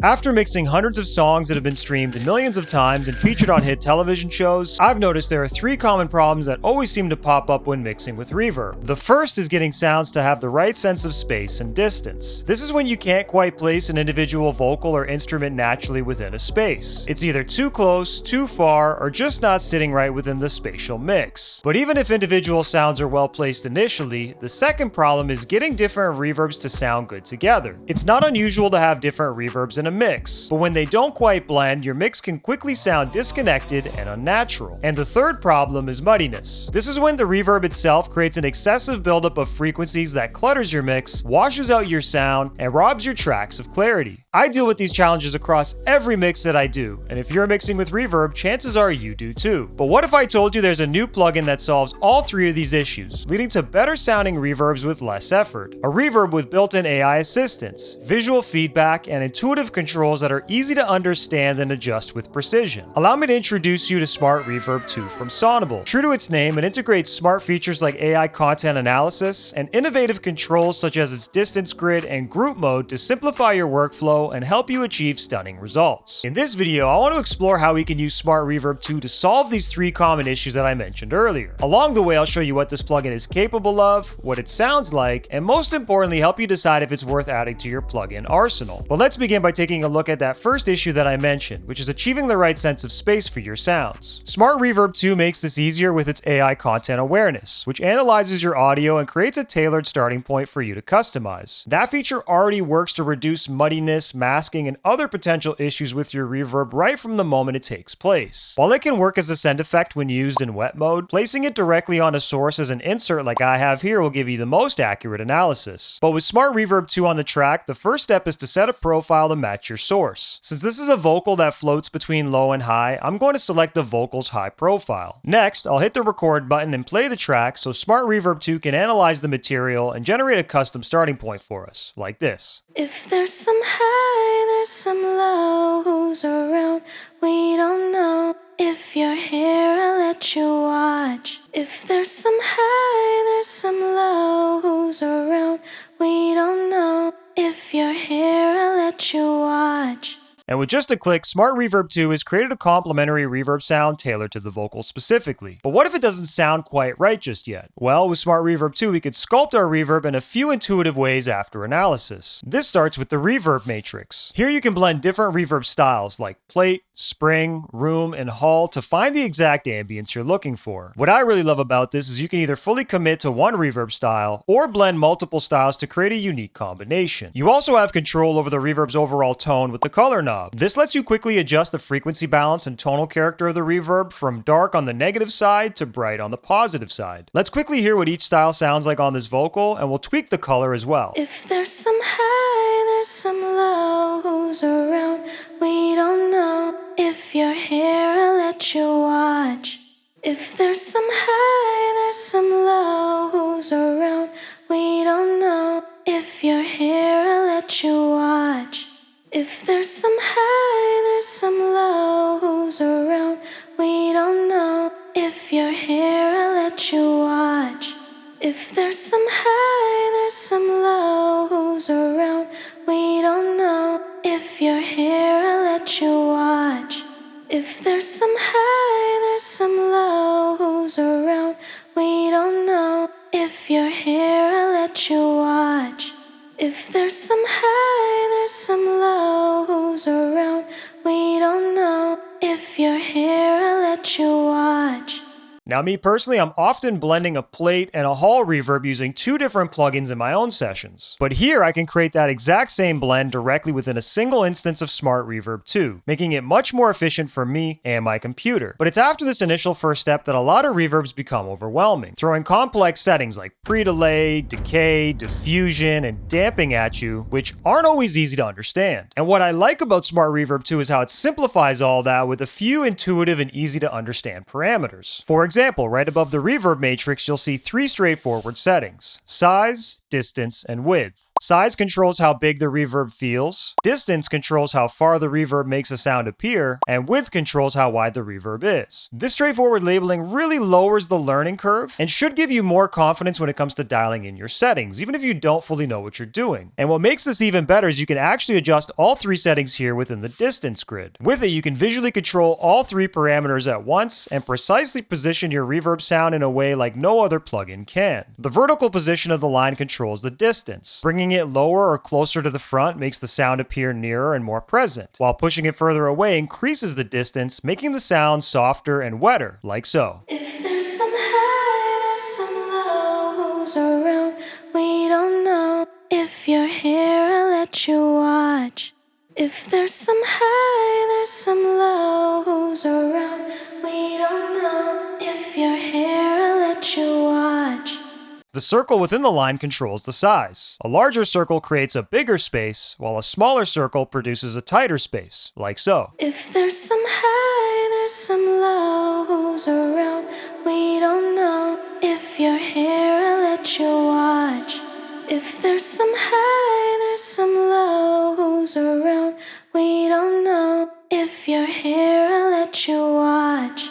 After mixing hundreds of songs that have been streamed millions of times and featured on hit television shows, I've noticed there are three common problems that always seem to pop up when mixing with reverb. The first is getting sounds to have the right sense of space and distance. This is when you can't quite place an individual vocal or instrument naturally within a space. It's either too close, too far, or just not sitting right within the spatial mix. But even if individual sounds are well placed initially, the second problem is getting different reverbs to sound good together. It's not unusual to have different reverbs in a mix, but when they don't quite blend, your mix can quickly sound disconnected and unnatural. And the third problem is muddiness. This is when the reverb itself creates an excessive buildup of frequencies that clutters your mix, washes out your sound, and robs your tracks of clarity. I deal with these challenges across every mix that I do, and if you're mixing with reverb, chances are you do too. But what if I told you there's a new plugin that solves all three of these issues, leading to better sounding reverbs with less effort? A reverb with built-in AI assistance, visual feedback, and intuitive controls that are easy to understand and adjust with precision. Allow me to introduce you to Smart Reverb 2 from Sonible. True to its name, it integrates smart features like AI content analysis and innovative controls such as its distance grid and group mode to simplify your workflow and help you achieve stunning results. In this video, I want to explore how we can use Smart Reverb 2 to solve these three common issues that I mentioned earlier. Along the way, I'll show you what this plugin is capable of, what it sounds like, and most importantly, help you decide if it's worth adding to your plugin arsenal. Well, let's begin by taking a look at that first issue that I mentioned, which is achieving the right sense of space for your sounds. Smart Reverb 2 makes this easier with its AI content awareness, which analyzes your audio and creates a tailored starting point for you to customize. That feature already works to reduce muddiness, masking, and other potential issues with your reverb right from the moment it takes place. While it can work as a send effect when used in wet mode, placing it directly on a source as an insert like I have here will give you the most accurate analysis. But with Smart Reverb 2 on the track, the first step is to set a profile to match your source. Since this is a vocal that floats between low and high, I'm going to select the vocal's high profile. Next, I'll hit the record button and play the track so Smart Reverb 2 can analyze the material and generate a custom starting point for us, like this. If there's some high, there's some low, who's around, we don't know. If you're here, I'll let you watch. If there's some high, there's some low, who's around, we don't know. If you're here, I'll let you watch. And with just a click, Smart Reverb 2 has created a complementary reverb sound tailored to the vocal specifically. But what if it doesn't sound quite right just yet? Well, with Smart Reverb 2, we could sculpt our reverb in a few intuitive ways after analysis. This starts with the reverb matrix. Here you can blend different reverb styles like plate, spring, room, and hall to find the exact ambience you're looking for. What I really love about this is you can either fully commit to one reverb style or blend multiple styles to create a unique combination. You also have control over the reverb's overall tone with the color knob. This lets you quickly adjust the frequency balance and tonal character of the reverb from dark on the negative side to bright on the positive side. Let's quickly hear what each style sounds like on this vocal, and we'll tweak the color as well. If there's some high, there's some low, who's around, we don't know. If you're here, I'll let you watch. If there's some high, there's some low, who's around, we don't know. If you're here, I'll let you watch. If there's some high, there's some low, who's around, we don't know. If you're here, I'll let you watch. If there's some high, there's some low, who's around, we don't know. If you're here, I'll let you watch. If there's some high, there's some low, who's around, we don't know. If you're here, I'll let you watch. If there's some high, there's some low, who's around, we don't know. If you're here, I'll let you watch. Now me personally, I'm often blending a plate and a hall reverb using two different plugins in my own sessions. But here I can create that exact same blend directly within a single instance of Smart Reverb 2, making it much more efficient for me and my computer. But it's after this initial first step that a lot of reverbs become overwhelming, throwing complex settings like pre-delay, decay, diffusion, and damping at you, which aren't always easy to understand. And what I like about Smart Reverb 2 is how it simplifies all that with a few intuitive and easy to understand parameters. For example, right above the reverb matrix, you'll see three straightforward settings: size, distance, and width. Size controls how big the reverb feels, distance controls how far the reverb makes a sound appear, and width controls how wide the reverb is. This straightforward labeling really lowers the learning curve and should give you more confidence when it comes to dialing in your settings, even if you don't fully know what you're doing. And what makes this even better is you can actually adjust all three settings here within the distance grid. With it, you can visually control all three parameters at once and precisely position your reverb sound in a way like no other plugin can. The vertical position of the line controls the distance. Bringing it lower or closer to the front makes the sound appear nearer and more present, while pushing it further away increases the distance, making the sound softer and wetter, like so. If there's some high, there's some low, who's around, we don't know. If you're here, I'll let you watch. If there's some high, there's some low, who's around, we don't know. If you're here, I'll let you watch. The circle within the line controls the size. A larger circle creates a bigger space, while a smaller circle produces a tighter space, like so. If there's some high, there's some low, who's around, we don't know. If you're here, I'll let you watch. If there's some high, there's some low, who's around, we don't know. If you're here, I'll let you watch.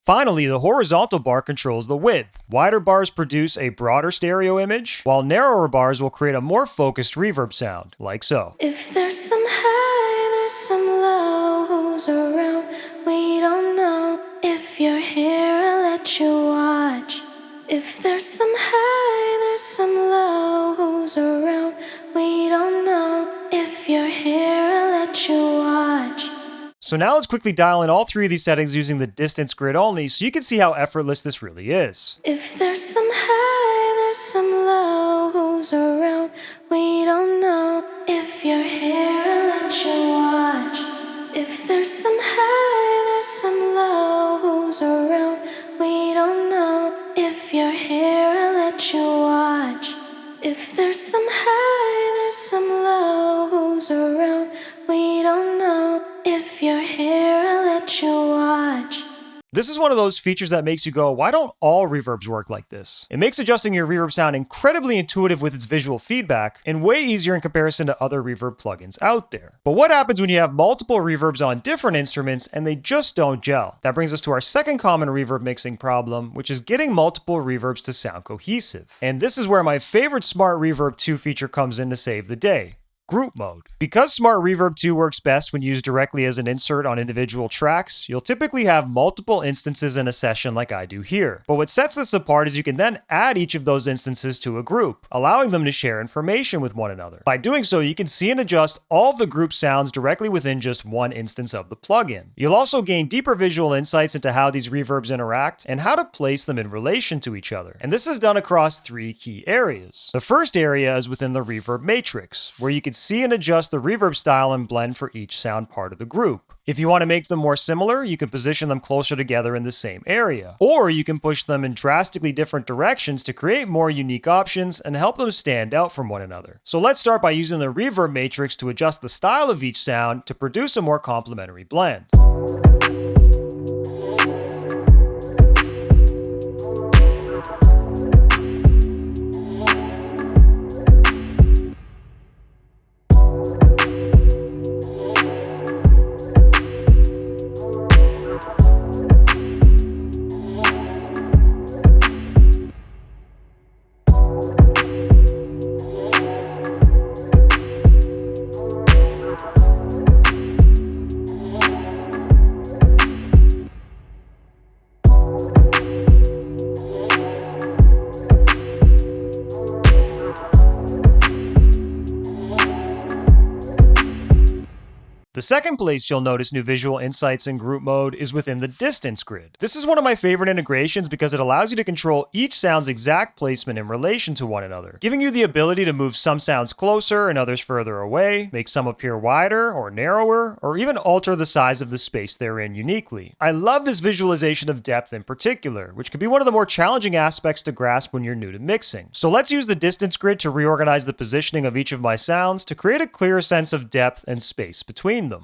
Finally, the horizontal bar controls the width. Wider bars produce a broader stereo image, while narrower bars will create a more focused reverb sound, like so. If there's some high, there's some low, who's around, we don't know. If you're here, I'll let you watch. If there's some high, there's some low, who's around, we don't know. If you're here, I'll let you watch. So now let's quickly dial in all three of these settings using the distance grid only so you can see how effortless this really is. If there's some high, there's some low, who's around, we don't know. If you're here, I'll let you watch. If there's some high, there's some low, who's around, we don't know. If you're here, I'll let you watch. If there's some high, there's some low, who's around, we don't know. If you're here, I'll let you watch. This is one of those features that makes you go, why don't all reverbs work like this? It makes adjusting your reverb sound incredibly intuitive with its visual feedback and way easier in comparison to other reverb plugins out there. But what happens when you have multiple reverbs on different instruments and they just don't gel? That brings us to our second common reverb mixing problem, which is getting multiple reverbs to sound cohesive. And this is where my favorite Smart Reverb 2 feature comes in to save the day. Group mode. Because Smart Reverb 2 works best when used directly as an insert on individual tracks, you'll typically have multiple instances in a session like I do here. But what sets this apart is you can then add each of those instances to a group, allowing them to share information with one another. By doing so, you can see and adjust all of the group sounds directly within just one instance of the plugin. You'll also gain deeper visual insights into how these reverbs interact and how to place them in relation to each other. And this is done across three key areas. The first area is within the reverb matrix, where you can see and adjust the reverb style and blend for each sound part of the group. If you want to make them more similar, you can position them closer together in the same area. Or you can push them in drastically different directions to create more unique options and help them stand out from one another. So let's start by using the reverb matrix to adjust the style of each sound to produce a more complementary blend. The second place you'll notice new visual insights in group mode is within the distance grid. This is one of my favorite integrations because it allows you to control each sound's exact placement in relation to one another, giving you the ability to move some sounds closer and others further away, make some appear wider or narrower, or even alter the size of the space they're in uniquely. I love this visualization of depth in particular, which can be one of the more challenging aspects to grasp when you're new to mixing. So let's use the distance grid to reorganize the positioning of each of my sounds to create a clearer sense of depth and space between them.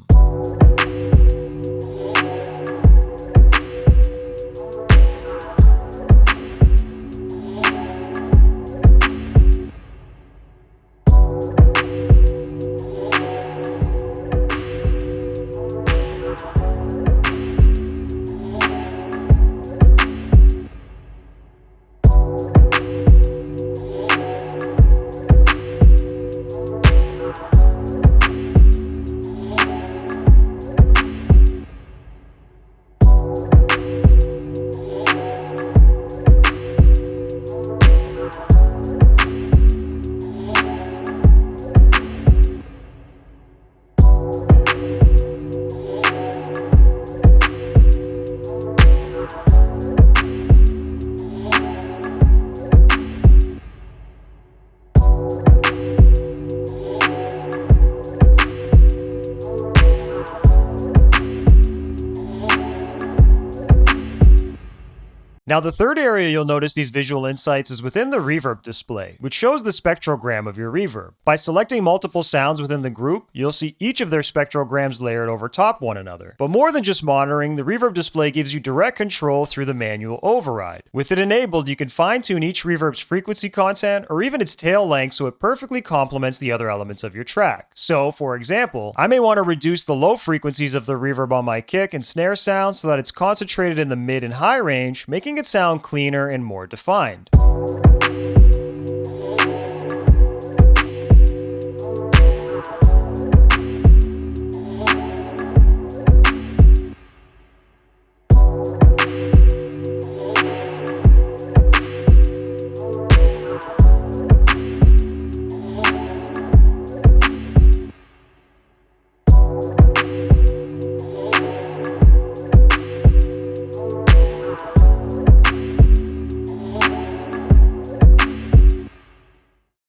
Now, the third area you'll notice these visual insights is within the reverb display, which shows the spectrogram of your reverb. By selecting multiple sounds within the group, you'll see each of their spectrograms layered over top one another. But more than just monitoring, the reverb display gives you direct control through the manual override. With it enabled, you can fine-tune each reverb's frequency content or even its tail length so it perfectly complements the other elements of your track. So, for example, I may want to reduce the low frequencies of the reverb on my kick and snare sound so that it's concentrated in the mid and high range, making it sound cleaner and more defined.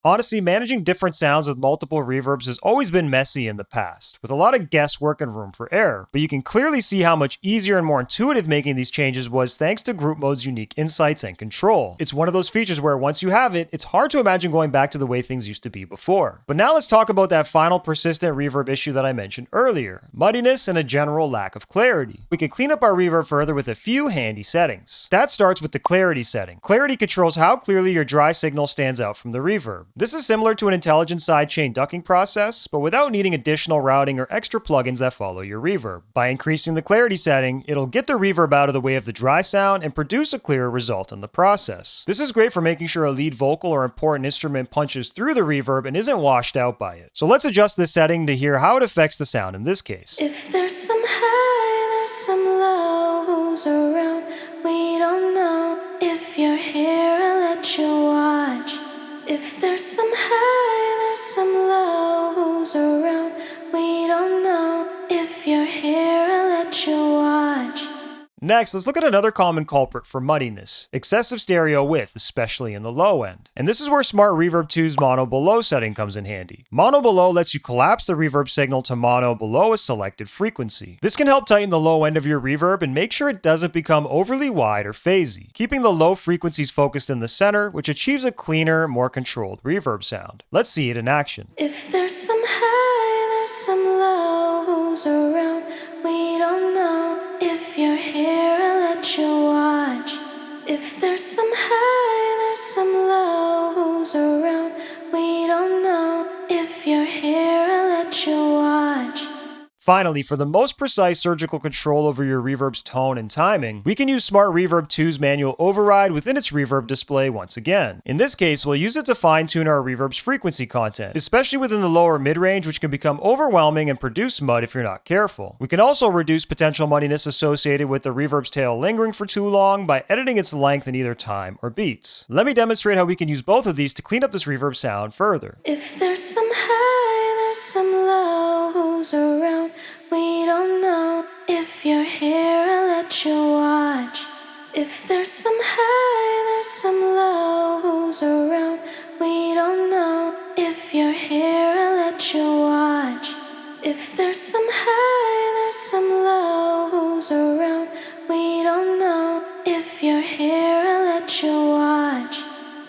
Honestly, managing different sounds with multiple reverbs has always been messy in the past, with a lot of guesswork and room for error, but you can clearly see how much easier and more intuitive making these changes was thanks to Group Mode's unique insights and control. It's one of those features where once you have it, it's hard to imagine going back to the way things used to be before. But now let's talk about that final persistent reverb issue that I mentioned earlier, muddiness and a general lack of clarity. We can clean up our reverb further with a few handy settings. That starts with the clarity setting. Clarity controls how clearly your dry signal stands out from the reverb. This is similar to an intelligent sidechain ducking process, but without needing additional routing or extra plugins that follow your reverb. By increasing the clarity setting, it'll get the reverb out of the way of the dry sound and produce a clearer result in the process. This is great for making sure a lead vocal or important instrument punches through the reverb and isn't washed out by it. So let's adjust this setting to hear how it affects the sound in this case. If there's some high, there's some low, who's around, we don't know. If you're here, I'll let you watch. If there's some high, there's some low, who's around, we don't know. If you're here, I'll let you watch. Next, let's look at another common culprit for muddiness, excessive stereo width, especially in the low end. And this is where Smart Reverb 2's mono below setting comes in handy. Mono below lets you collapse the reverb signal to mono below a selected frequency. This can help tighten the low end of your reverb and make sure it doesn't become overly wide or phasey, keeping the low frequencies focused in the center, which achieves a cleaner, more controlled reverb sound. Let's see it in action. If there's some high, there's some low, who's around, we don't know. If you're here, I'll let you watch. If there's some high, there's some low, who's around, we don't know. If you're here, I'll let you watch. Finally, for the most precise surgical control over your reverb's tone and timing, we can use Smart Reverb 2's manual override within its reverb display once again. In this case, we'll use it to fine-tune our reverb's frequency content, especially within the lower mid-range, which can become overwhelming and produce mud if you're not careful. We can also reduce potential muddiness associated with the reverb's tail lingering for too long by editing its length in either time or beats. Let me demonstrate how we can use both of these to clean up this reverb sound further. If there's some high, there's some low, who's around, we don't know. If you're here, I'll let you watch. If there's some high, there's some low, who's around, we don't know. If you're here, I'll let you watch. If there's some high, there's some low, who's around, we don't know. If you're here, I'll let you watch.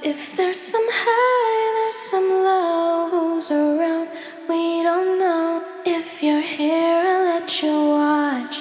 If there's some high, there's some low, who's around, we don't know. If you're here, I'll let you watch.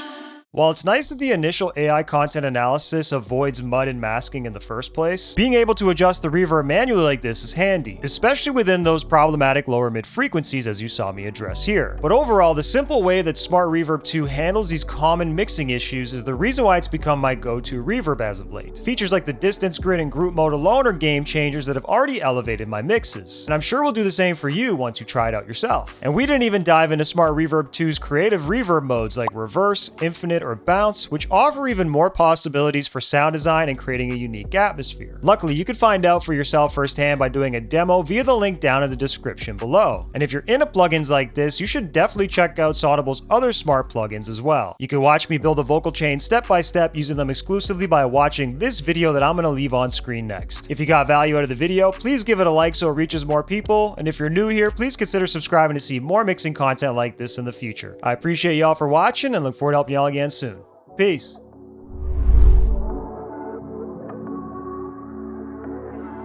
While it's nice that the initial AI content analysis avoids mud and masking in the first place, being able to adjust the reverb manually like this is handy, especially within those problematic lower mid frequencies as you saw me address here. But overall, the simple way that Smart Reverb 2 handles these common mixing issues is the reason why it's become my go-to reverb as of late. Features like the distance grid and group mode alone are game changers that have already elevated my mixes, and I'm sure we'll do the same for you once you try it out yourself. And we didn't even dive into Smart Reverb 2's creative reverb modes like reverse, infinite, or bounce, which offer even more possibilities for sound design and creating a unique atmosphere. Luckily, you can find out for yourself firsthand by doing a demo via the link down in the description below. And if you're into plugins like this, you should definitely check out Sonible's other smart plugins as well. You can watch me build a vocal chain step by step using them exclusively by watching this video that I'm going to leave on screen next. If you got value out of the video, please give it a like so it reaches more people. And if you're new here, please consider subscribing to see more mixing content like this in the future. I appreciate y'all for watching and look forward to helping y'all again soon. Peace.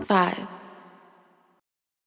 5,